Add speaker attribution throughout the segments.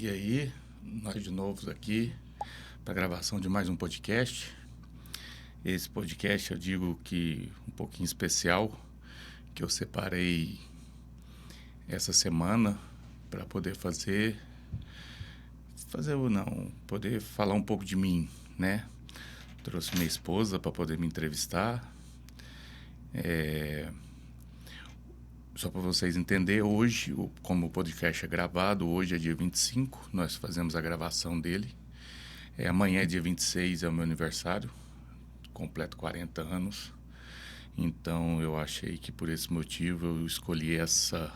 Speaker 1: E aí, nós de novo aqui para a gravação de mais um podcast. Esse podcast eu digo que um pouquinho especial, que eu separei essa semana para poder poder falar um pouco de mim, né? Trouxe minha esposa para poder me entrevistar. Só para vocês entenderem, hoje, como o podcast é gravado, hoje é dia 25, nós fazemos a gravação dele. Amanhã é dia 26, é o meu aniversário, completo 40 anos. Então eu achei que por esse motivo eu escolhi essa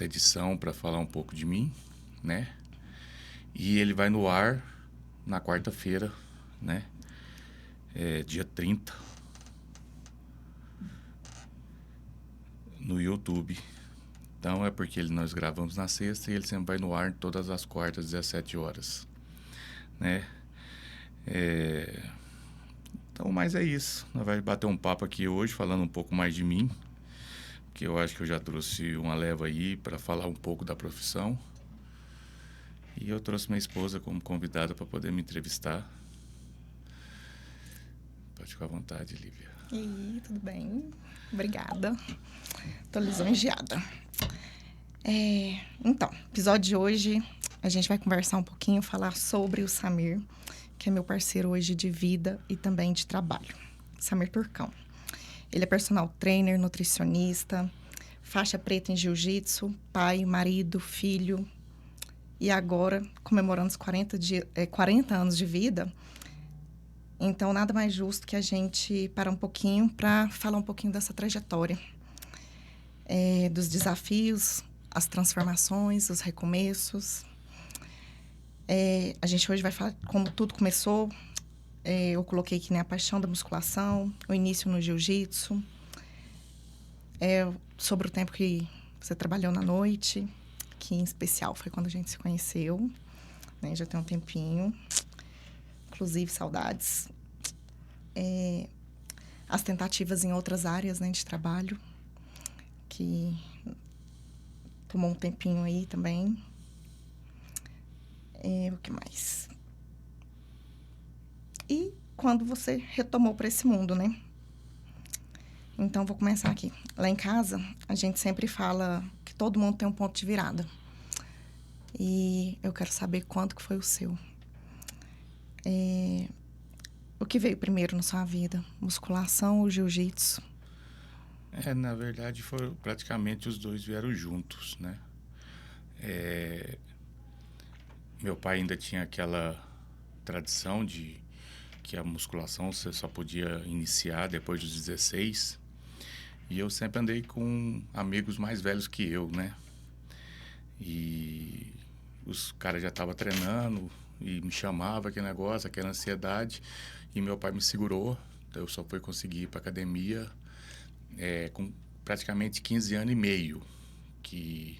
Speaker 1: edição para falar um pouco de mim, né? E ele vai no ar na quarta-feira, né? Dia 30. No YouTube. Então é porque nós gravamos na sexta e ele sempre vai no ar todas as quartas, 17 horas. Né? Então, mas é isso. Nós vamos bater um papo aqui hoje, falando um pouco mais de mim, que eu acho que eu já trouxe uma leva aí para falar um pouco da profissão. E eu trouxe minha esposa como convidada para poder me entrevistar. Pode ficar à vontade, Lívia.
Speaker 2: E aí, tudo bem? Obrigada. Tô lisonjeada. Então, episódio de hoje, a gente vai conversar um pouquinho, falar sobre o Samir, que é meu parceiro hoje de vida e também de trabalho. Samir Turcão. Ele é personal trainer, nutricionista, faixa preta em jiu-jitsu, pai, marido, filho. E agora, comemorando os 40 anos de vida, então nada mais justo que a gente parar um pouquinho para falar um pouquinho dessa trajetória. Dos desafios, as transformações, os recomeços. A gente hoje vai falar como tudo começou. Eu coloquei aqui, né, a paixão da musculação, o início no jiu-jitsu, sobre o tempo que você trabalhou na noite, que em especial foi quando a gente se conheceu, né, já tem um tempinho, inclusive saudades. As tentativas em outras áreas, né, de trabalho, que tomou um tempinho aí também. O que mais? E quando você retomou para esse mundo, né? Então, vou começar aqui. Lá em casa, a gente sempre fala que todo mundo tem um ponto de virada. E eu quero saber quanto que foi o seu. O que veio primeiro na sua vida? Musculação ou jiu-jitsu?
Speaker 1: Na verdade, praticamente os dois vieram juntos, né? Meu pai ainda tinha aquela tradição de que a musculação você só podia iniciar depois dos 16. E eu sempre andei com amigos mais velhos que eu, né? E os caras já estavam treinando e me chamavam aquele negócio, aquela ansiedade. E meu pai me segurou. Então eu só fui conseguir ir para academia com praticamente 15 anos e meio, que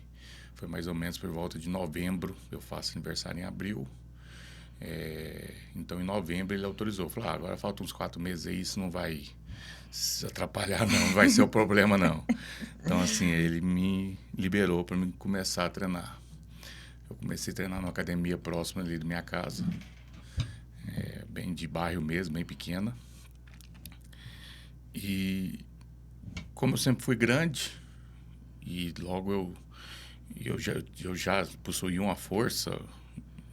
Speaker 1: foi mais ou menos por volta de novembro. Eu faço aniversário em abril. Então, em novembro, ele autorizou. Falou, agora faltam uns 4 meses aí, isso não vai se atrapalhar, não vai ser o problema, não. Então, assim, ele me liberou para mim começar a treinar. Eu comecei a treinar numa academia próxima ali da minha casa, bem de bairro mesmo, bem pequena. E como eu sempre fui grande, e logo eu já possuía uma força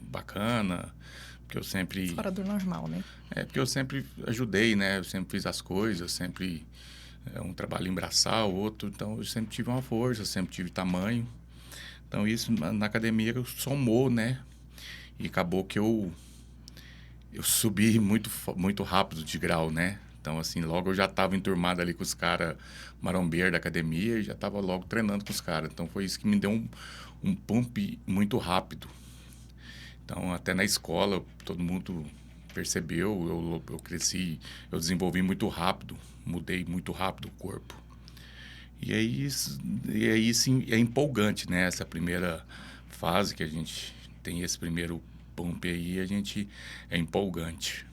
Speaker 1: bacana, porque eu sempre...
Speaker 2: Fora do normal, né?
Speaker 1: Porque eu sempre ajudei, né? Eu sempre fiz as coisas, sempre um trabalho em braçal, outro. Então, eu sempre tive uma força, sempre tive tamanho. Então, isso na academia somou, né? E acabou que eu subi muito rápido de grau, né? Então, assim, logo eu já estava enturmado ali com os caras marombeiros da academia e já estava logo treinando com os caras. Então, foi isso que me deu um pump muito rápido. Então, até na escola, todo mundo percebeu, eu cresci, eu desenvolvi muito rápido, mudei muito rápido o corpo. E aí sim, é empolgante, né? Essa primeira fase que a gente tem esse primeiro pump aí, a gente é empolgante.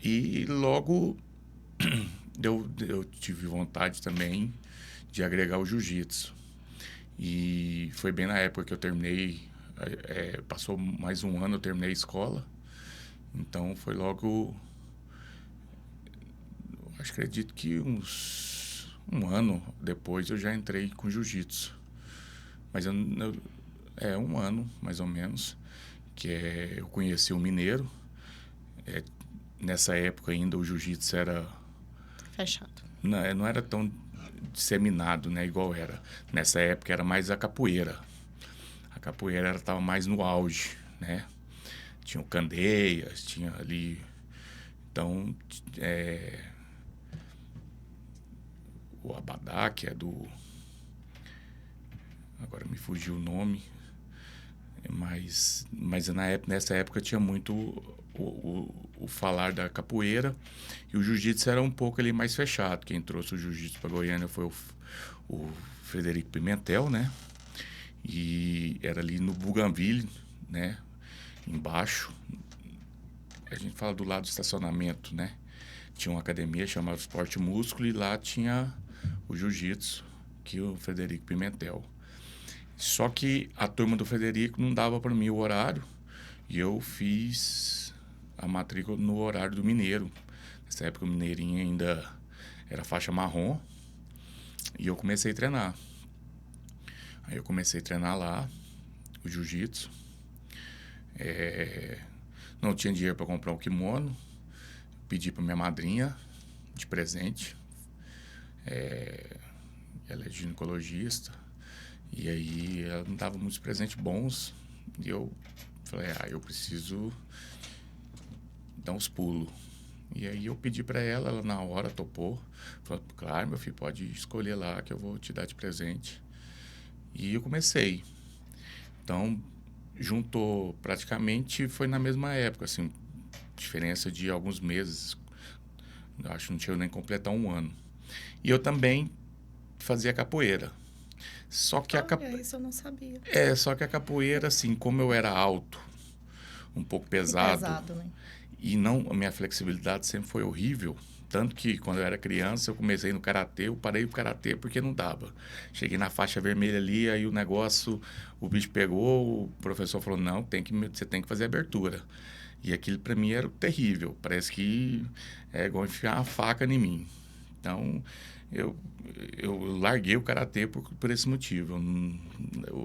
Speaker 1: E logo eu tive vontade também de agregar o jiu-jitsu. E foi bem na época que eu terminei Passou mais um ano, eu terminei a escola. Então foi logo, acredito que um ano depois eu já entrei com jiu-jitsu. Mas um ano, mais ou menos, eu conheci o mineiro. Nessa época ainda o jiu-jitsu era...
Speaker 2: Fechado.
Speaker 1: Não era tão disseminado, né, igual era. Nessa época era mais a capoeira. A capoeira estava mais no auge, né? Tinha o Candeias, tinha ali... Então, o Abadá, que é do... Agora me fugiu o nome. Mas nessa época tinha muito o falar da capoeira, e o jiu-jitsu era um pouco ali mais fechado. Quem trouxe o jiu-jitsu para Goiânia foi o Frederico Pimentel, né? E era ali no Bougainville, né? Embaixo. A gente fala do lado do estacionamento, né? Tinha uma academia chamada Esporte Músculo, e lá tinha o jiu-jitsu, que o Frederico Pimentel. Só que a turma do Frederico não dava para mim o horário, e eu fiz a matrícula no horário do Mineiro. Nessa época o Mineirinho ainda era faixa marrom, e eu comecei a treinar. Aí eu comecei a treinar lá, o jiu-jitsu. Não tinha dinheiro para comprar um kimono, pedi para minha madrinha de presente. Ela é ginecologista. E aí ela me dava muitos presentes bons, e eu falei, eu preciso dar uns pulos. E aí eu pedi para ela na hora topou. Falou, claro, meu filho, pode escolher lá que eu vou te dar de presente. E eu comecei. Então, juntou praticamente, foi na mesma época, assim, diferença de alguns meses. Eu acho que não tinha nem completar um ano. E eu também fazia capoeira. Só que
Speaker 2: Isso eu não sabia.
Speaker 1: Só que a capoeira, assim, como eu era alto, um pouco pesado,
Speaker 2: né?
Speaker 1: E a minha flexibilidade sempre foi horrível. Tanto que quando eu era criança, eu comecei no karatê, eu parei o karatê porque não dava. Cheguei na faixa vermelha ali, aí o bicho pegou, o professor falou, não, você tem que fazer abertura. E aquilo para mim era terrível, parece que é igual enfiar uma faca em mim. Então, eu larguei o karatê por esse motivo.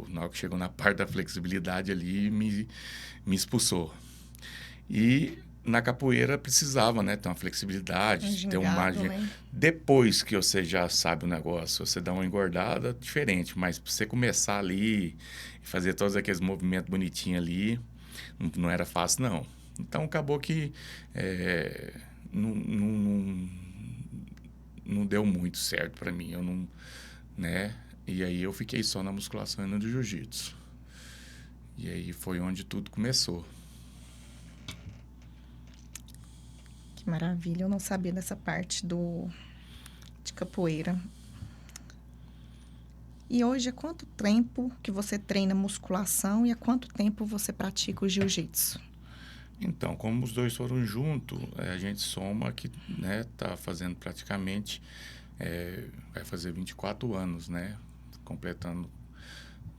Speaker 1: Na hora que chegou na parte da flexibilidade ali, me expulsou. E na capoeira precisava, né, ter uma flexibilidade, ter uma margem.
Speaker 2: Né?
Speaker 1: Depois que você já sabe o negócio, você dá uma engordada diferente, mas para você começar ali e fazer todos aqueles movimentos bonitinhos ali, não era fácil, não. Então acabou que não deu muito certo para mim, eu não, né? E aí eu fiquei só na musculação e no jiu-jitsu. E aí foi onde tudo começou.
Speaker 2: Que maravilha, eu não sabia dessa parte de capoeira. E hoje, há quanto tempo que você treina musculação e há quanto tempo você pratica o jiu-jitsu?
Speaker 1: Então, como os dois foram juntos, a gente soma que, né, tá fazendo praticamente, vai fazer 24 anos, né, completando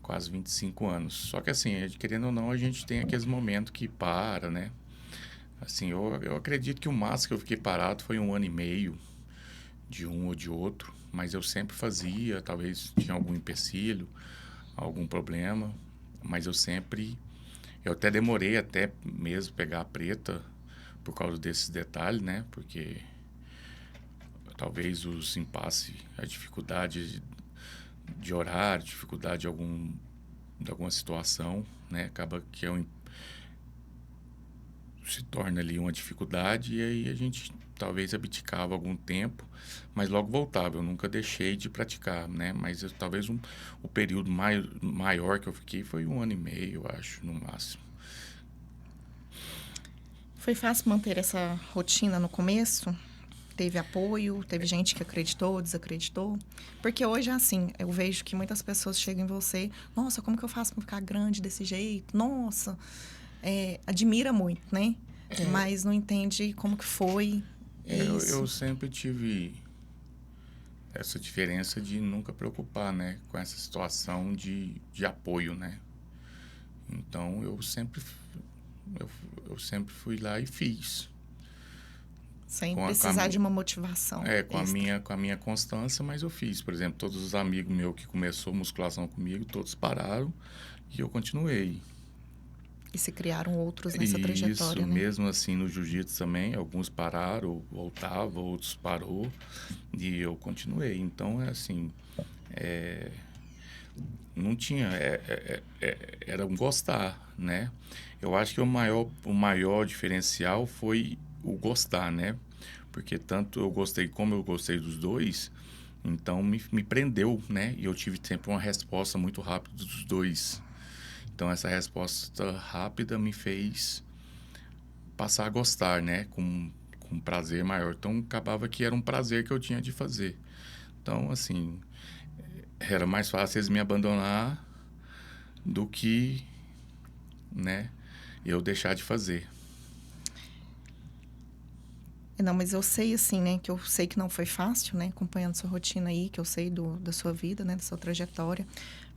Speaker 1: quase 25 anos. Só que assim, querendo ou não, a gente tem aqueles momentos que para, né. Assim, eu acredito que o máximo que eu fiquei parado foi 1 ano e meio, de um ou de outro, mas eu sempre fazia, talvez tinha algum empecilho, algum problema, mas eu até demorei até mesmo pegar a preta por causa desses detalhes, né? Porque talvez os impasses, a dificuldade de horário, dificuldade de alguma situação, né? Acaba que se torna ali uma dificuldade, e aí a gente talvez abdicava algum tempo, mas logo voltava. Eu nunca deixei de praticar, né? Mas talvez o período maior que eu fiquei foi 1 ano e meio, eu acho, no máximo.
Speaker 2: Foi fácil manter essa rotina no começo? Teve apoio? Teve gente que acreditou, desacreditou? Porque hoje é assim, eu vejo que muitas pessoas chegam em você, nossa, como que eu faço para ficar grande desse jeito? Nossa, admira muito, né? Mas não entende como que foi isso.
Speaker 1: Eu sempre tive essa diferença de nunca preocupar, né, com essa situação de apoio, né? Então, eu, eu sempre fui lá e fiz.
Speaker 2: Sem
Speaker 1: Com
Speaker 2: precisar de uma motivação extra.
Speaker 1: Com a minha constância, mas eu fiz. Por exemplo, todos os amigos meus que começou musculação comigo, todos pararam e eu continuei.
Speaker 2: E se criaram outros nessa
Speaker 1: E
Speaker 2: trajetória,
Speaker 1: isso,
Speaker 2: né?
Speaker 1: mesmo assim, no jiu-jitsu também, alguns pararam, voltavam, outros parou e eu continuei. Então, é assim, não tinha, era um gostar, né? Eu acho que o maior diferencial foi o gostar, né? Porque tanto eu gostei como eu gostei dos dois, então me prendeu, né? E eu tive sempre uma resposta muito rápida dos dois. Então essa resposta rápida me fez passar a gostar, né? Com um prazer maior. Então acabava que era um prazer que eu tinha de fazer. Então, assim, era mais fácil eles me abandonar do que, né, eu deixar de fazer.
Speaker 2: Não, mas eu sei, assim, né? Que eu sei que não foi fácil, né? Acompanhando sua rotina aí, que eu sei da sua vida, né? Da sua trajetória.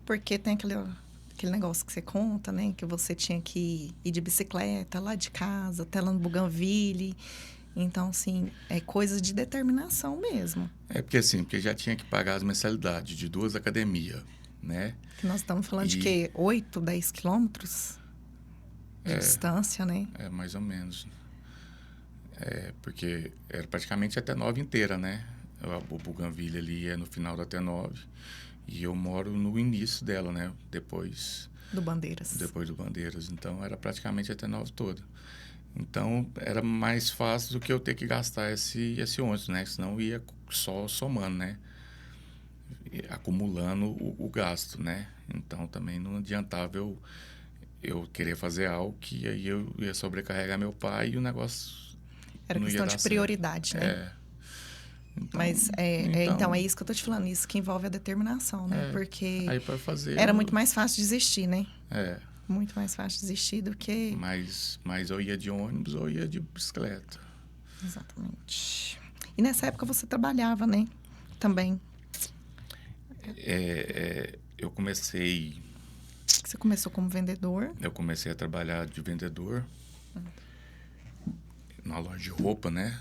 Speaker 2: Porque tem aquele negócio que você conta, né? Que você tinha que ir de bicicleta lá de casa, até lá no Bougainville. Então, assim, é coisa de determinação mesmo.
Speaker 1: É porque assim, porque já tinha que pagar as mensalidades de 2 academias, né?
Speaker 2: Que nós estamos falando de
Speaker 1: E
Speaker 2: quê? 8, 10 quilômetros de distância, né?
Speaker 1: é mais ou menos. Porque era praticamente até 9 inteira, né? O Bougainville ali é no final da T9 e eu moro no início dela, né?
Speaker 2: Do Bandeiras.
Speaker 1: Depois do Bandeiras. Então era praticamente a T9 toda. Então era mais fácil do que eu ter que gastar esse ônibus, né? Senão ia só somando, né? Acumulando o gasto, né? Então também não adiantava eu querer fazer algo que aí eu ia sobrecarregar meu pai e o negócio
Speaker 2: Era
Speaker 1: não ia
Speaker 2: questão
Speaker 1: dar
Speaker 2: de prioridade, né?
Speaker 1: certo. Então,
Speaker 2: Mas então é isso que eu tô te falando, isso que envolve a determinação, né? Porque
Speaker 1: aí para fazer
Speaker 2: era muito mais fácil desistir, né?
Speaker 1: é,
Speaker 2: Muito mais fácil desistir do que.
Speaker 1: mas eu ia de ônibus ou ia de bicicleta.
Speaker 2: Exatamente. E nessa época você trabalhava, né? Também.
Speaker 1: Eu comecei
Speaker 2: Você começou como vendedor.
Speaker 1: a trabalhar de vendedor na loja de roupa, né,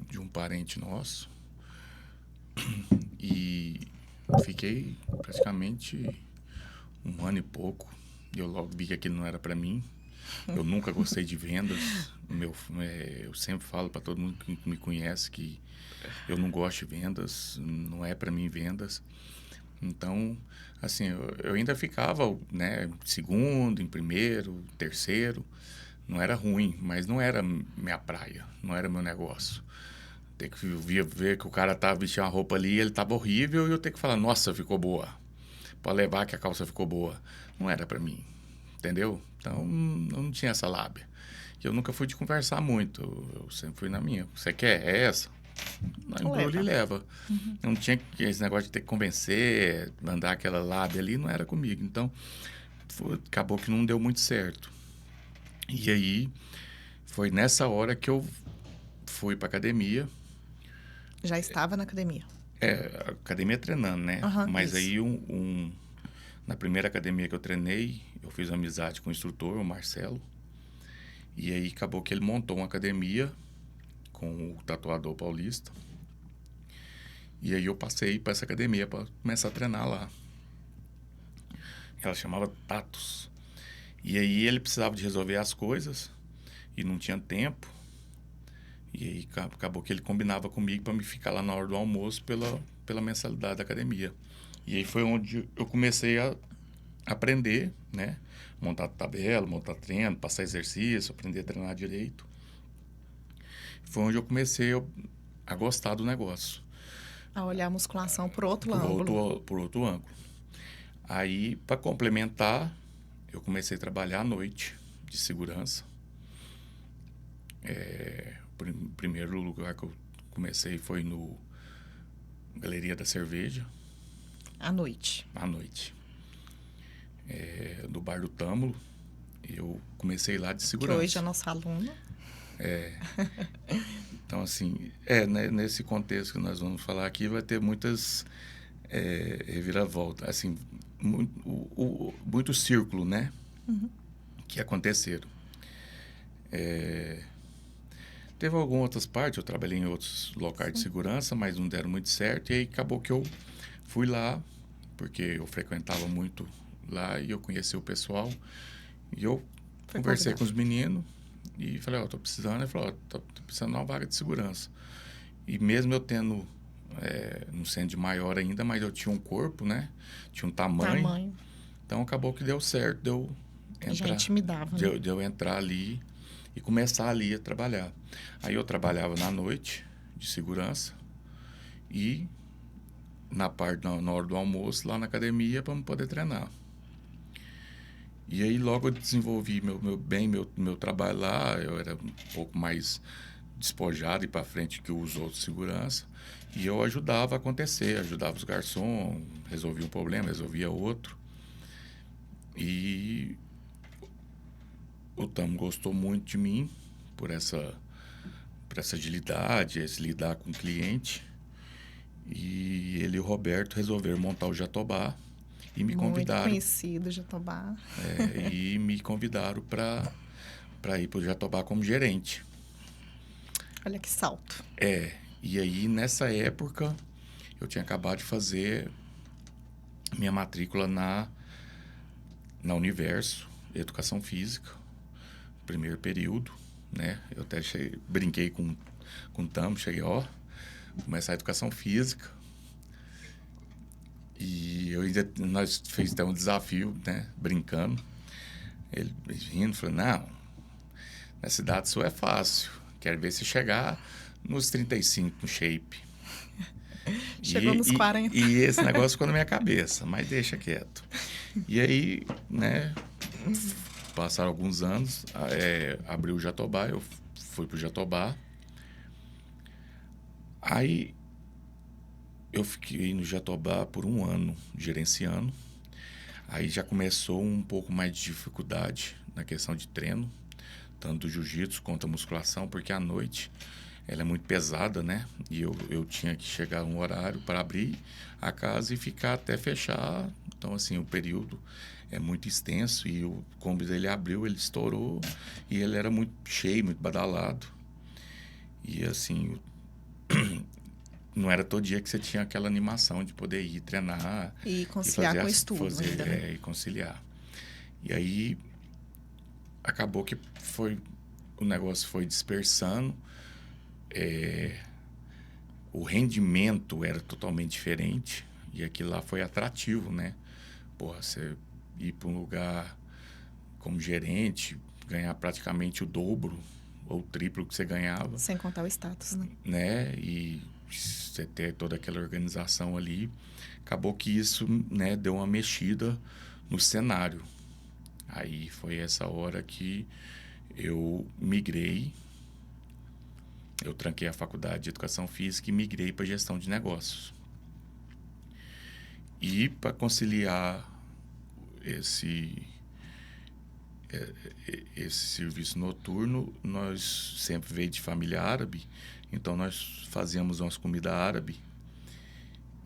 Speaker 1: de um parente nosso. E fiquei praticamente um ano e pouco. Eu logo vi que aquilo não era para mim. Eu nunca gostei de vendas. Eu sempre falo para todo mundo que me conhece que eu não gosto de vendas, não é para mim vendas. Então, assim, eu ainda ficava, né, em segundo, em primeiro, terceiro. Não era ruim, mas não era minha praia, não era meu negócio. Ter que ver que o cara tava vestindo uma roupa ali, ele tava horrível e eu ter que falar, nossa, ficou boa. Pode levar que a calça ficou boa. Não era para mim, entendeu? Então, eu não tinha essa lábia. E eu nunca fui de conversar muito, eu sempre fui na minha. Você quer? É essa? Embrulha e leva.
Speaker 2: Uhum.
Speaker 1: Não tinha esse negócio de ter que convencer, mandar aquela lábia ali, não era comigo. Então, acabou que não deu muito certo. E aí, foi nessa hora que eu fui pra academia.
Speaker 2: Já estava na academia.
Speaker 1: Academia treinando, né?
Speaker 2: Uhum,
Speaker 1: Mas
Speaker 2: isso.
Speaker 1: aí, na primeira academia que eu treinei, eu fiz amizade com o instrutor, o Marcelo. E aí, acabou que ele montou uma academia com o tatuador paulista. E aí, eu passei para essa academia para começar a treinar lá. Ela chamava Tatus. E aí, ele precisava de resolver as coisas e não tinha tempo. E aí acabou que ele combinava comigo para me ficar lá na hora do almoço pela mensalidade da academia. E aí foi onde eu comecei a aprender, né? Montar tabela, montar treino, passar exercício, aprender a treinar direito. Foi onde eu comecei a gostar do negócio.
Speaker 2: A olhar a musculação por outro ângulo.
Speaker 1: Por outro ângulo. Aí, para complementar, eu comecei a trabalhar à noite de segurança. O primeiro lugar que eu comecei foi no Galeria da Cerveja.
Speaker 2: À noite.
Speaker 1: À noite. Do Bar do Tâmulo. Eu comecei lá de segurança.
Speaker 2: Que hoje é nosso aluno.
Speaker 1: Então, assim, né, nesse contexto que nós vamos falar aqui, vai ter muitas reviravoltas. Assim, muito círculo, né?
Speaker 2: Uhum.
Speaker 1: que aconteceram. Teve algumas outras partes, eu trabalhei em outros locais de segurança, mas não deram muito certo. E aí acabou que eu fui lá, porque eu frequentava muito lá e eu conheci o pessoal. E eu conversei com os meninos e falei, tô precisando. Ele falou, tô precisando de uma vaga de segurança. E mesmo eu tendo, não sendo de maior ainda, mas eu tinha um corpo, né? Tinha um tamanho. Então acabou que deu certo de eu entrar.
Speaker 2: Já intimidava, né?
Speaker 1: De eu entrar ali e começar ali a trabalhar. Aí eu trabalhava na noite de segurança e na hora do almoço lá na academia para poder treinar. E aí logo eu desenvolvi meu trabalho lá, eu era um pouco mais despojado e para frente que os outros segurança, e eu ajudava a acontecer, ajudava os garçons, resolvia um problema, resolvia outro. E o Tamo gostou muito de mim por essa agilidade, esse lidar com o cliente. E ele e o Roberto resolveram montar o Jatobá e me convidaram.
Speaker 2: Muito conhecido, Jatobá.
Speaker 1: E me convidaram para ir para o Jatobá como gerente.
Speaker 2: Olha que salto.
Speaker 1: E aí nessa época eu tinha acabado de fazer minha matrícula na Universo, Educação Física, primeiro período, né? Eu até brinquei com o Tamo, cheguei, começar a Educação Física. E nós fizemos até um desafio, né? Brincando. Ele rindo, falou, não, nessa idade isso é fácil. Quero ver se chegar nos 35 no shape.
Speaker 2: Chegou nos 40.
Speaker 1: E esse negócio ficou na minha cabeça, mas deixa quieto. E aí, né, passaram alguns anos, abriu o Jatobá, eu fui pro Jatobá. Aí eu fiquei no Jatobá por um ano, gerenciando. Aí já começou um pouco mais de dificuldade na questão de treino, tanto do jiu-jitsu quanto a musculação, porque à noite ela é muito pesada, né? E eu tinha que chegar um horário para abrir a casa e ficar até fechar. Então, assim, o período é muito extenso e o Kombi dele abriu, ele estourou e ele era muito cheio, muito badalado. E, assim, não era todo dia que você tinha aquela animação de poder ir treinar.
Speaker 2: E conciliar com o estudo ainda, né?
Speaker 1: E conciliar. E aí, acabou que o negócio foi dispersando. O rendimento era totalmente diferente e aquilo lá foi atrativo, né? Porra, você ir para um lugar como gerente, ganhar praticamente o dobro ou o triplo que você ganhava.
Speaker 2: Sem contar o status, né?
Speaker 1: Né? E você ter toda aquela organização ali, acabou que isso, né, deu uma mexida no cenário. Aí foi essa hora que eu migrei. Eu tranquei a faculdade de Educação Física e migrei para Gestão de Negócios. E para conciliar esse serviço noturno, nós sempre veio de família árabe, então nós fazíamos umas comidas árabes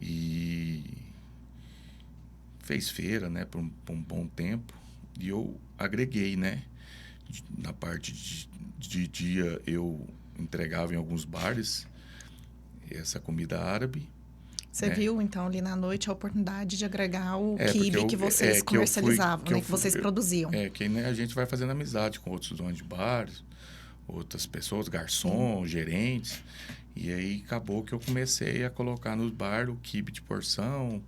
Speaker 1: e fez feira, né, por um bom tempo. E eu agreguei, né, na parte de dia eu entregava em alguns bares essa comida árabe.
Speaker 2: Você viu, então, ali na noite a oportunidade de agregar o quibe que vocês
Speaker 1: que
Speaker 2: comercializavam, que vocês produziam.
Speaker 1: Que né, a gente vai fazendo amizade com outros donos de bares, outras pessoas, garçons, gerentes. E aí acabou que eu comecei a colocar nos bares o quibe de porção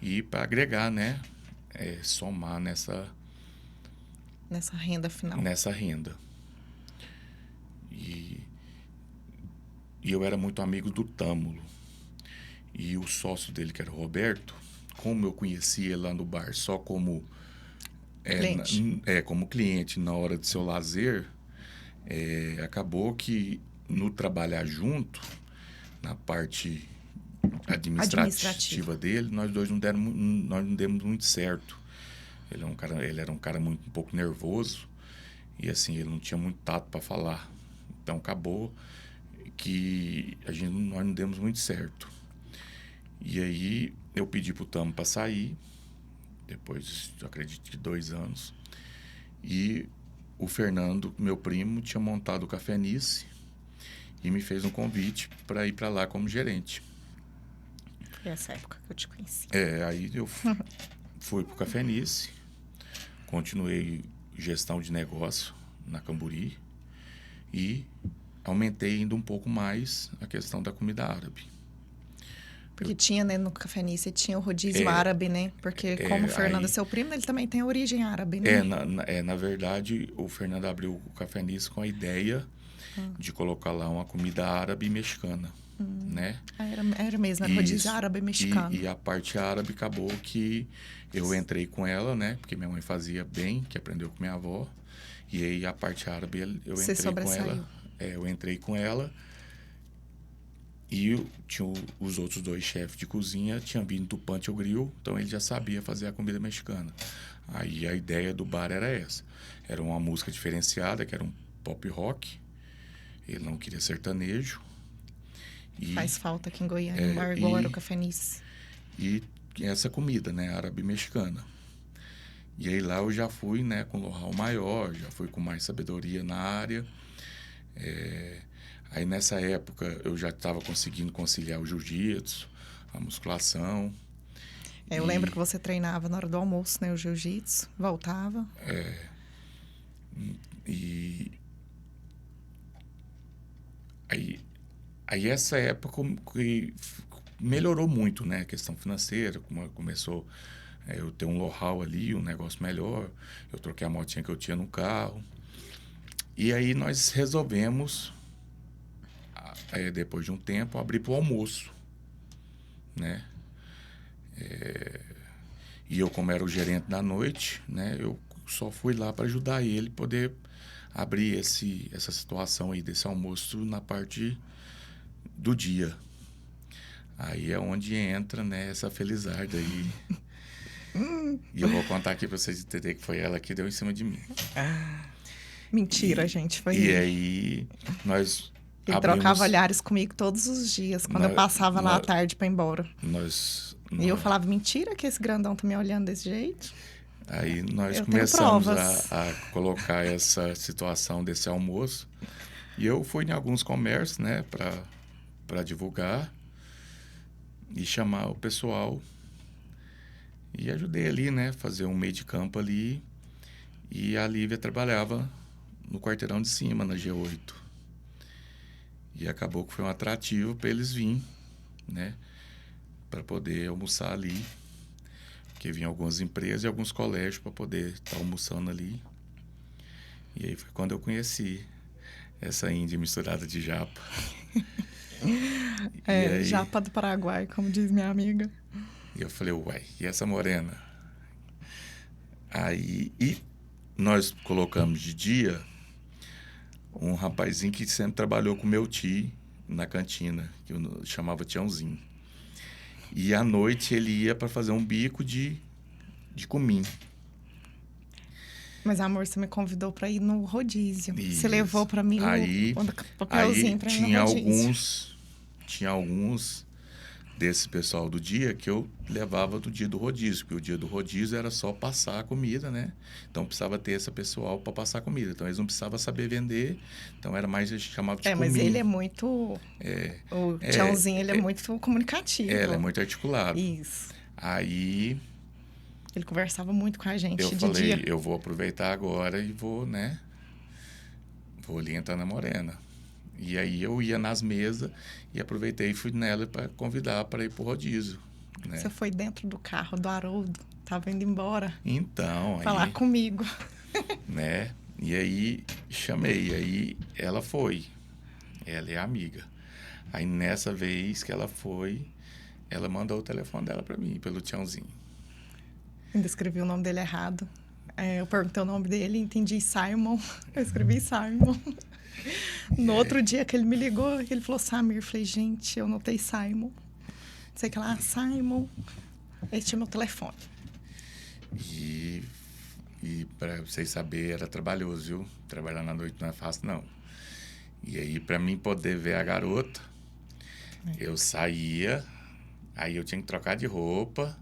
Speaker 1: e para agregar, né? Somar nessa
Speaker 2: renda final.
Speaker 1: Nessa renda. E eu era muito amigo do Tâmulo. E o sócio dele, que era o Roberto, como eu conhecia ele lá no bar só como
Speaker 2: cliente.
Speaker 1: Como cliente na hora de seu lazer, acabou que no trabalhar junto, na parte administrativa dele, nós dois não demos muito certo. Ele era um cara um pouco nervoso e assim, ele não tinha muito tato para falar. Então acabou que nós não demos muito certo. E aí eu pedi pro Tamo para sair, depois, eu acredito que 2 anos. E o Fernando, meu primo, tinha montado o Café Nice e me fez um convite para ir para lá como gerente.
Speaker 2: Foi essa época que eu te conheci.
Speaker 1: Aí eu fui para o Café Nice, continuei gestão de negócio na Camburi e aumentei ainda um pouco mais a questão da comida árabe.
Speaker 2: Porque tinha, né, no Café Nice, tinha o rodízio árabe, né? Porque como o Fernando é seu primo, ele também tem origem árabe, né?
Speaker 1: Na verdade, o Fernando abriu o Café Nice com a ideia de colocar lá uma comida árabe e mexicana, né?
Speaker 2: Era mesmo, era rodízio árabe e mexicano.
Speaker 1: E a parte árabe acabou que eu entrei com ela, né? Porque minha mãe fazia bem, que aprendeu com minha avó. E aí a parte árabe eu
Speaker 2: Você
Speaker 1: entrei com
Speaker 2: sobressaiu.
Speaker 1: ela. Eu entrei com ela. E tinha os outros 2 chefes de cozinha, tinham vindo do Pancho Grill, então ele já sabia fazer a comida mexicana. Aí a ideia do bar era essa. Era uma música diferenciada, que era um pop rock. Ele não queria sertanejo.
Speaker 2: Faz falta aqui em Goiânia, um bar agora, o Café Nice.
Speaker 1: E essa comida, né, árabe-mexicana. E aí lá eu já fui, né, com know-how maior, já fui com mais sabedoria na área. Aí nessa época eu já estava conseguindo conciliar o jiu-jitsu, a musculação.
Speaker 2: Eu lembro que você treinava na hora do almoço, né, o jiu-jitsu, voltava.
Speaker 1: E aí essa época melhorou muito, né, a questão financeira, começou eu ter um know-how ali, um negócio melhor. Eu troquei a motinha que eu tinha no carro. E aí nós resolvemos, depois de um tempo, abrir para o almoço, né? E eu, como era o gerente da noite, né, eu só fui lá para ajudar ele poder abrir essa situação aí desse almoço na parte do dia. Aí é onde entra, né, essa Felizarda aí. E eu vou contar aqui para vocês entenderem que foi ela que deu em cima de mim.
Speaker 2: Mentira, gente, foi
Speaker 1: E aí nós
Speaker 2: ele trocava olhares comigo todos os dias, quando eu passava lá à tarde para ir embora. E eu falava, mentira que esse grandão tá me olhando desse jeito?
Speaker 1: Aí nós começamos a colocar essa situação desse almoço. E eu fui em alguns comércios, né, para divulgar e chamar o pessoal. E ajudei ali, né, fazer um meio de campo ali. E a Lívia trabalhava no quarteirão de cima, na G8. E acabou que foi um atrativo para eles virem, né, para poder almoçar ali. Porque vinham algumas empresas e alguns colégios para poder estar almoçando ali. E aí foi quando eu conheci essa índia misturada de japa.
Speaker 2: Aí, japa do Paraguai, como diz minha amiga.
Speaker 1: E eu falei, uai, e essa morena? Aí, e nós colocamos de dia um rapazinho que sempre trabalhou com meu tio na cantina, que eu chamava Tiãozinho. E à noite ele ia para fazer um bico de cumim.
Speaker 2: Mas, amor, você me convidou para ir no rodízio. Isso. Você levou para mim o papelzinho para ir no rodízio.
Speaker 1: Tinha alguns desse pessoal do dia que eu levava do dia do rodízio, porque o dia do rodízio era só passar a comida, né? Então precisava ter esse pessoal para passar a comida. Então eles não precisavam saber vender, então era mais chamado de
Speaker 2: mas ele é muito... o Tiãozinho, ele é muito comunicativo.
Speaker 1: Ele é muito articulado.
Speaker 2: Isso.
Speaker 1: Aí...
Speaker 2: ele conversava muito com a gente
Speaker 1: eu
Speaker 2: de
Speaker 1: falei,
Speaker 2: dia.
Speaker 1: Eu vou aproveitar agora e vou, né? Vou ali entrar na Morena. E aí eu ia nas mesas e aproveitei e fui nela para convidar para ir pro rodízio. Né?
Speaker 2: Você foi dentro do carro do Haroldo, tava indo embora.
Speaker 1: Então,
Speaker 2: falar
Speaker 1: aí,
Speaker 2: comigo.
Speaker 1: Né? E aí chamei, aí ela foi. Ela é amiga. Aí nessa vez que ela foi, ela mandou o telefone dela para mim, pelo Tiãozinho.
Speaker 2: Ainda escrevi o nome dele errado. Eu perguntei o nome dele e entendi Simon. Eu escrevi Simon. No outro dia que ele me ligou, ele falou Samir. Eu falei, gente, eu notei Simon. Não sei o que lá, Simon. Ele tinha meu telefone.
Speaker 1: E para vocês saberem, era trabalhoso, viu? Trabalhar na noite não é fácil, não. E aí, para mim poder ver a garota, eu saía, aí eu tinha que trocar de roupa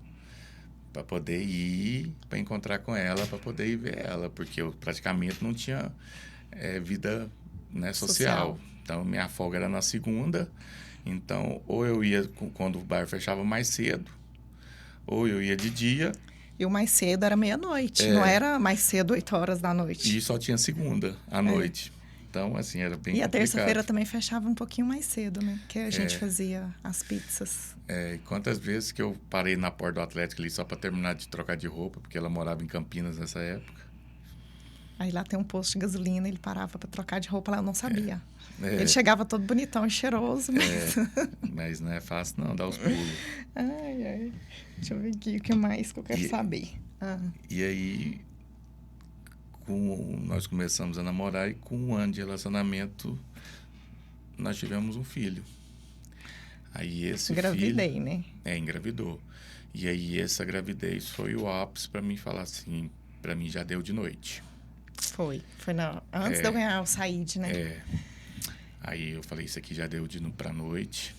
Speaker 1: para poder ir, para encontrar com ela, para poder ir ver ela, porque eu praticamente não tinha vida, né, social. Então, minha folga era na segunda, então ou eu ia quando o bar fechava mais cedo, ou eu ia de dia.
Speaker 2: E o mais cedo era meia-noite, não era mais cedo, 8 horas da noite.
Speaker 1: E só tinha segunda à noite. Então, assim, era bem
Speaker 2: E a
Speaker 1: complicado.
Speaker 2: terça-feira também fechava um pouquinho mais cedo, né? Que a gente fazia as pizzas.
Speaker 1: Quantas vezes que eu parei na porta do Atlético ali só para terminar de trocar de roupa, porque ela morava em Campinas nessa época.
Speaker 2: Aí lá tem um posto de gasolina, ele parava para trocar de roupa lá, eu não sabia. Ele chegava todo bonitão e cheiroso, mas...
Speaker 1: Mas não é fácil não, dar os pulos.
Speaker 2: Ai, ai. Deixa eu ver aqui o que mais que eu quero saber.
Speaker 1: E aí, nós começamos a namorar e com um ano de relacionamento, nós tivemos um filho. Aí esse
Speaker 2: Engravidei,
Speaker 1: filho,
Speaker 2: né?
Speaker 1: Engravidou. E aí essa gravidez foi o ápice para mim falar assim, para mim já deu de noite.
Speaker 2: Foi antes de eu ganhar o Said, né?
Speaker 1: Aí eu falei, isso aqui já deu pra noite.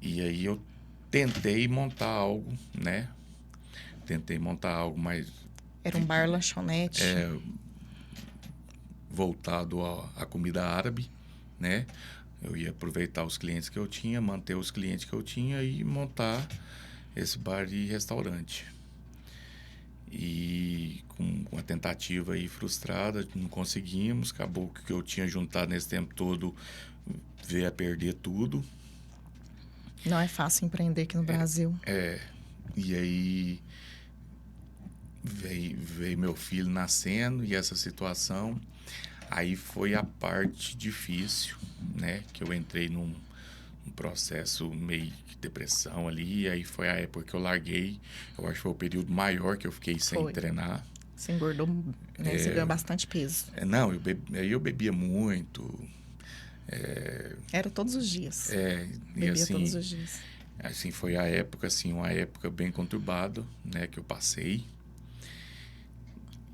Speaker 1: E aí eu tentei montar algo, né? Tentei montar algo mais...
Speaker 2: Era um bar lanchonete.
Speaker 1: Voltado à comida árabe, né? Eu ia aproveitar os clientes que eu tinha, manter os clientes que eu tinha e montar esse bar e restaurante. E com a tentativa aí frustrada, não conseguimos. Acabou que o que eu tinha juntado nesse tempo todo veio a perder tudo.
Speaker 2: Não é fácil empreender aqui no Brasil.
Speaker 1: E aí veio meu filho nascendo e essa situação. Aí foi a parte difícil, né? Que eu entrei num processo meio de depressão ali. E aí foi a época que eu larguei. Eu acho que foi o período maior que eu fiquei sem treinar.
Speaker 2: Você engordou, né? Você ganhou bastante peso.
Speaker 1: Não, eu bebia muito.
Speaker 2: Era todos os dias.
Speaker 1: Bebia
Speaker 2: assim, todos os dias.
Speaker 1: Assim, foi a época, assim, uma época bem conturbada, né? Que eu passei.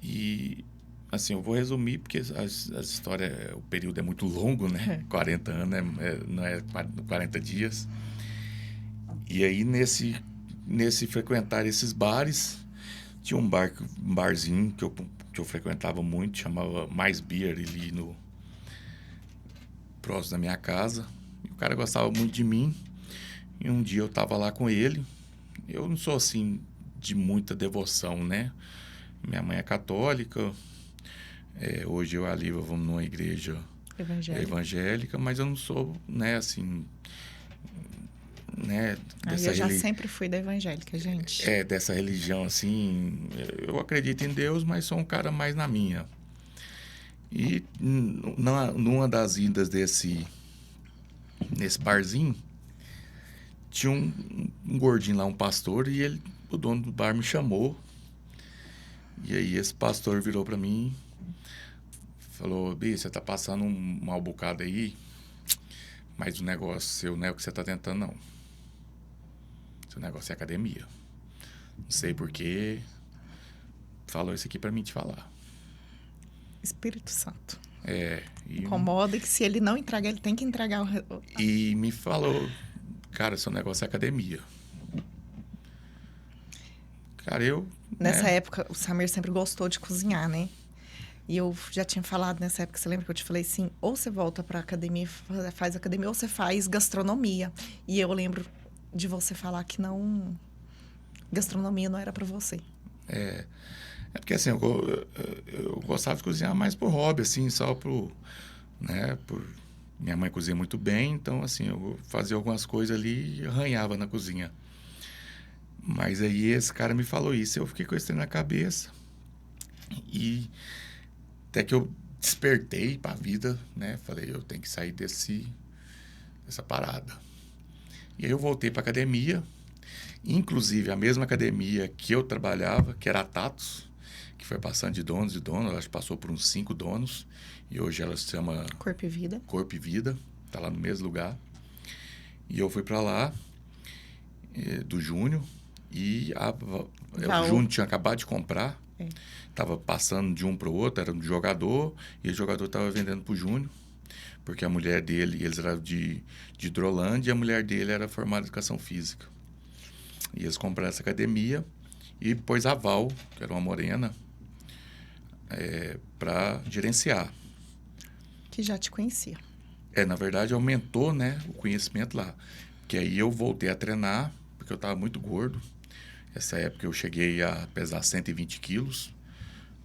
Speaker 1: E... assim, eu vou resumir porque as histórias, o período é muito longo, né? 40 anos, não é 40 dias. E aí, nesse frequentar esses bares, tinha um barzinho que eu frequentava muito, chamava Mais Beer, ali próximo da minha casa. E o cara gostava muito de mim. E um dia eu tava lá com ele. Eu não sou, assim, de muita devoção, né? Minha mãe é católica. Hoje eu e a Liva vamos numa igreja evangélica, mas eu não sou, né, assim, né,
Speaker 2: eu já sempre fui da evangélica, gente.
Speaker 1: Dessa religião, assim, eu acredito em Deus, mas sou um cara mais na minha. E numa das idas nesse barzinho, tinha um gordinho lá, um pastor, e o dono do bar me chamou. E aí esse pastor virou para mim, falou: Bi, você tá passando um mal bocado aí, mas o negócio seu não é o que você tá tentando, não. Seu negócio é academia. Não sei porquê. Falou isso aqui pra mim te falar.
Speaker 2: Espírito Santo.
Speaker 1: E
Speaker 2: incomoda que se ele não entregar, ele tem que entregar o...
Speaker 1: E me falou: cara, seu negócio é academia. Cara,
Speaker 2: Nessa época, o Samir sempre gostou de cozinhar, né? E eu já tinha falado nessa época, você lembra que eu te falei assim, ou você volta pra academia, faz academia, ou você faz gastronomia. E eu lembro de você falar que não... gastronomia não era pra você.
Speaker 1: É porque, assim, eu gostava de cozinhar mais por hobby, assim, só né, minha mãe cozinha muito bem, então, assim, eu fazia algumas coisas ali e arranhava na cozinha. Mas aí esse cara me falou isso, eu fiquei com isso na cabeça. E até que eu despertei pra vida, né? Falei, eu tenho que sair dessa parada. E aí eu voltei pra academia, inclusive a mesma academia que eu trabalhava, que era a Tatos, que foi passando de donos, ela passou por uns 5 donos, e hoje ela se chama...
Speaker 2: Corpo e Vida,
Speaker 1: tá lá no mesmo lugar. E eu fui pra lá, do Júnior, e o Júnior tinha acabado de comprar, tava passando de um para o outro, era um jogador, e o jogador tava vendendo pro Júnior, porque a mulher dele, eles eram de Hidrolândia, e a mulher dele era formada em educação física. E eles compraram essa academia, e pôs a Val, que era uma morena, para gerenciar.
Speaker 2: Que já te conhecia.
Speaker 1: Na verdade, aumentou, né, o conhecimento lá. Porque aí eu voltei a treinar, porque eu estava muito gordo. Essa época eu cheguei a pesar 120 quilos,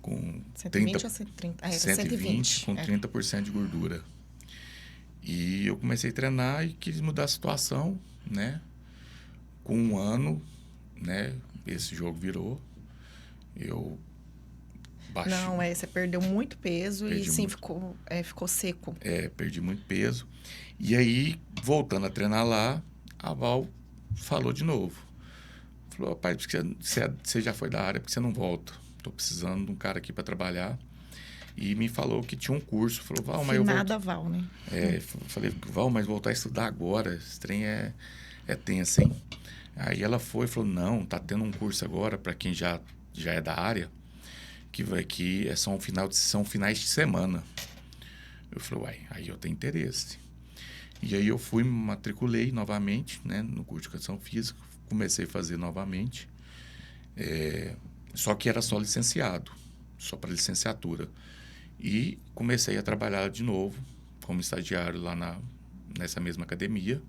Speaker 1: com
Speaker 2: 120 ou 130? Era
Speaker 1: 120
Speaker 2: 120.
Speaker 1: com 30% de gordura. E eu comecei a treinar e quis mudar a situação, né? Com um ano, né, esse jogo virou. Eu baixei.
Speaker 2: Não, você perdeu muito peso e sim,
Speaker 1: muito.
Speaker 2: ficou seco.
Speaker 1: Perdi muito peso. E aí, voltando a treinar lá, a Val falou de novo. Falou, pai, você já foi da área, porque você não volta? Tô precisando de um cara aqui para trabalhar. E me falou que tinha um curso. Falou, Val, mas eu vou...
Speaker 2: Finada Val, né?
Speaker 1: Falei, Val, mas voltar a estudar agora, esse trem é tenso, hein? Aí ela foi e falou, não, tá tendo um curso agora para quem já é da área, que são finais de semana. Eu falei, uai, aí eu tenho interesse. E aí eu fui, me matriculei novamente, né, no curso de Educação Física, comecei a fazer novamente, só que era só licenciado, só para licenciatura. E comecei a trabalhar de novo como estagiário lá nessa mesma academia.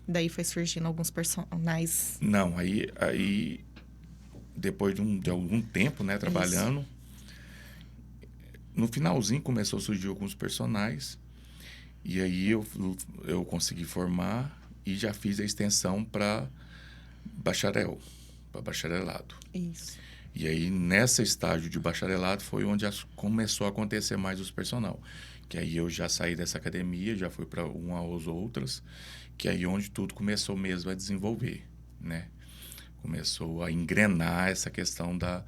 Speaker 2: Daí foi surgindo alguns personagens.
Speaker 1: Não, aí depois de algum tempo, né, trabalhando, isso. No finalzinho começou a surgir alguns personagens. E aí eu consegui formar e já fiz a extensão para bacharelado.
Speaker 2: Isso.
Speaker 1: E aí, nesse estágio de bacharelado, foi onde começou a acontecer mais os personal. Que aí eu já saí dessa academia, já fui para umas outras, que aí onde tudo começou mesmo a desenvolver, né? Começou a engrenar essa questão da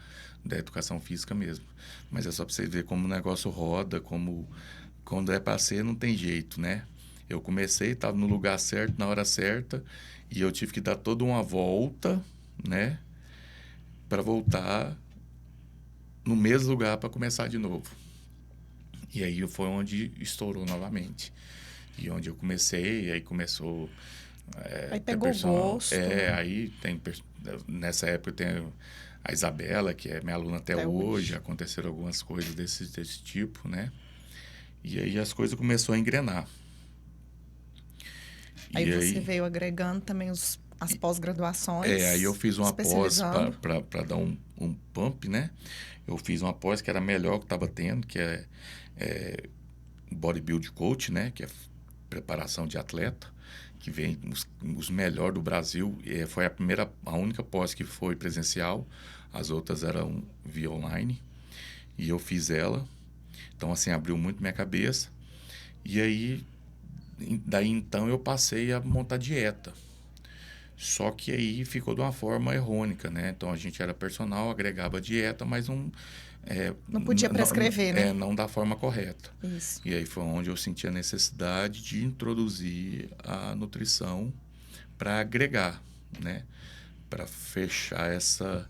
Speaker 1: educação física mesmo. Mas é só para você ver como o negócio roda, como quando é para ser, não tem jeito, né? Eu comecei, estava no lugar certo, na hora certa, e eu tive que dar toda uma volta, né? Para voltar no mesmo lugar para começar de novo. E aí foi onde estourou novamente. E onde eu comecei, aí começou...
Speaker 2: aí pegou gosto.
Speaker 1: Aí tem... Nessa época eu tenho a Isabela, que é minha aluna até hoje. Aconteceram algumas coisas desse tipo, né? E aí as coisas começaram a engrenar.
Speaker 2: Aí você veio agregando também as pós-graduações.
Speaker 1: Aí eu fiz uma pós para dar um pump, né? Eu fiz uma pós que era a melhor que estava tendo, que é Bodybuild Coach, né? Que é preparação de atleta, que vem os melhores do Brasil. Foi a única pós que foi presencial, as outras eram via online. E eu fiz ela. Então, assim, abriu muito minha cabeça. E aí, daí então, eu passei a montar dieta. Só que aí ficou de uma forma errônica, né? Então, a gente era personal, agregava dieta, mas não...
Speaker 2: não podia prescrever, né?
Speaker 1: Não da forma correta.
Speaker 2: Isso.
Speaker 1: E aí foi onde eu senti a necessidade de introduzir a nutrição para agregar, né? Para fechar esse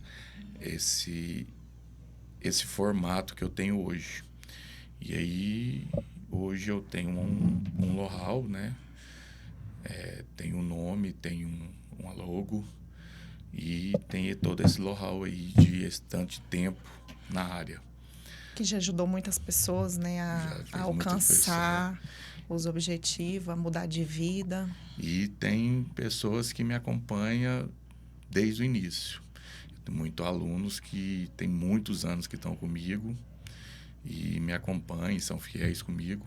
Speaker 1: formato que eu tenho hoje. E aí, hoje eu tenho um know-how, né? Tenho um nome, tenho uma logo e tenho todo esse know-how aí de bastante tempo na área.
Speaker 2: Que já ajudou muitas pessoas, né? A alcançar os objetivos, a mudar de vida.
Speaker 1: E tem pessoas que me acompanham desde o início. Tem muitos alunos que tem muitos anos que estão comigo e me acompanham, são fiéis comigo,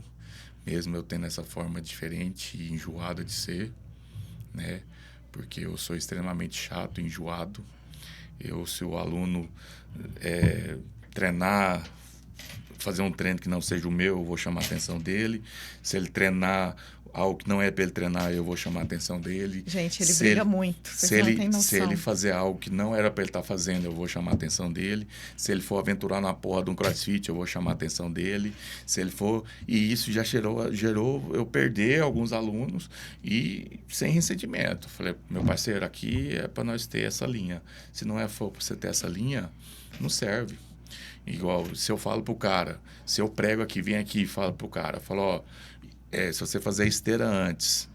Speaker 1: mesmo eu tendo essa forma diferente e enjoada de ser, né? Porque eu sou extremamente chato, enjoado. Se o aluno treinar, fazer um treino que não seja o meu, eu vou chamar a atenção dele. Se ele treinar algo que não é para ele treinar, eu vou chamar a atenção dele.
Speaker 2: Gente, ele briga muito.
Speaker 1: Se ele fazer algo que não era para ele estar fazendo, eu vou chamar a atenção dele. Se ele for aventurar na porra de um crossfit, eu vou chamar a atenção dele. Se ele for... E isso já gerou eu perder alguns alunos e sem ressentimento. Falei, meu parceiro, aqui é para nós ter essa linha. Se não for para você ter essa linha, não serve. Igual, se eu falo pro cara, se eu prego aqui, vem aqui e falo pro cara, falo, ó, se você fazer esteira antes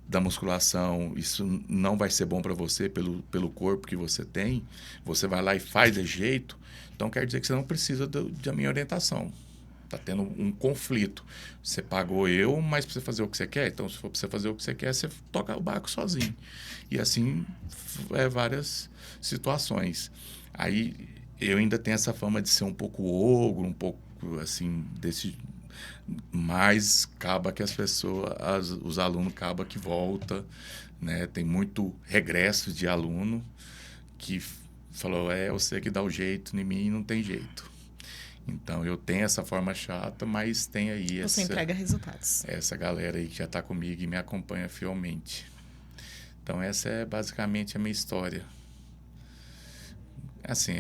Speaker 1: da musculação, isso não vai ser bom para você pelo corpo que você tem, você vai lá e faz de jeito, então quer dizer que você não precisa da minha orientação. Está tendo um conflito. Você pagou eu, mas para você fazer o que você quer, então se for para você fazer o que você quer, você toca o barco sozinho. E assim, várias situações. Aí eu ainda tenho essa fama de ser um pouco ogro, um pouco assim, mas acaba que as pessoas, os alunos acaba que volta, né? Tem muito regresso de aluno que falou, eu sei que dá o jeito em mim, não tem jeito. Então eu tenho essa forma chata, mas tem aí
Speaker 2: Você entrega resultados.
Speaker 1: Essa galera aí que já está comigo e me acompanha fielmente. Então essa é basicamente a minha história. Assim,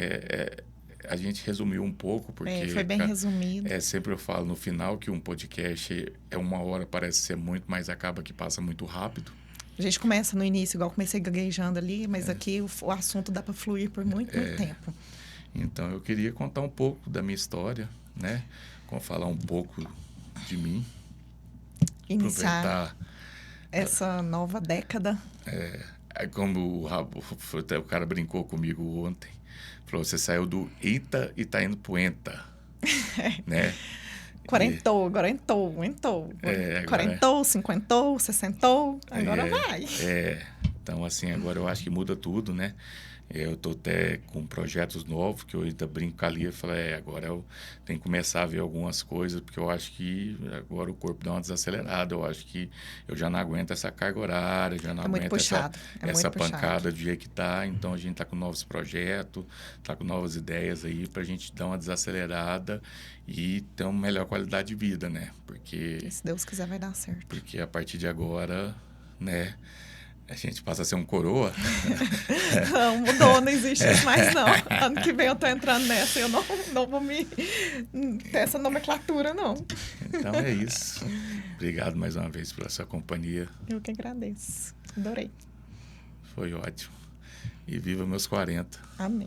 Speaker 1: a gente resumiu um pouco, porque...
Speaker 2: foi bem resumido.
Speaker 1: Sempre eu falo no final que um podcast é 1 hora, parece ser muito, mas acaba que passa muito rápido.
Speaker 2: A gente começa no início, igual comecei gaguejando ali, mas aqui o assunto dá para fluir por muito tempo.
Speaker 1: Então, eu queria contar um pouco da minha história, né? Falar um pouco de mim.
Speaker 2: Iniciar
Speaker 1: aproveitar
Speaker 2: essa nova década.
Speaker 1: Como o cara brincou comigo ontem, falou, você saiu do ITA e tá indo pro ENTA, né?
Speaker 2: Quarentou. Quarentou, cinquentou, sessentou, agora vai.
Speaker 1: Então, assim, agora eu acho que muda tudo, né? Eu estou até com projetos novos, que eu ainda brinco ali e falo, agora eu tenho que começar a ver algumas coisas, porque eu acho que agora o corpo dá uma desacelerada, eu acho que eu já não aguento essa carga horária, já não aguento essa pancada do jeito que está, então a gente está com novos projetos, está com novas ideias aí para a gente dar uma desacelerada e ter uma melhor qualidade de vida, né? Porque
Speaker 2: se Deus quiser vai dar certo.
Speaker 1: Porque a partir de agora, né, a gente passa a ser um coroa.
Speaker 2: Não, mudou, não existe isso mais não. Ano que vem eu tô entrando nessa e eu não vou ter essa nomenclatura, não.
Speaker 1: Então é isso. Obrigado mais uma vez pela sua companhia.
Speaker 2: Eu que agradeço. Adorei.
Speaker 1: Foi ótimo. E viva meus 40.
Speaker 2: Amém.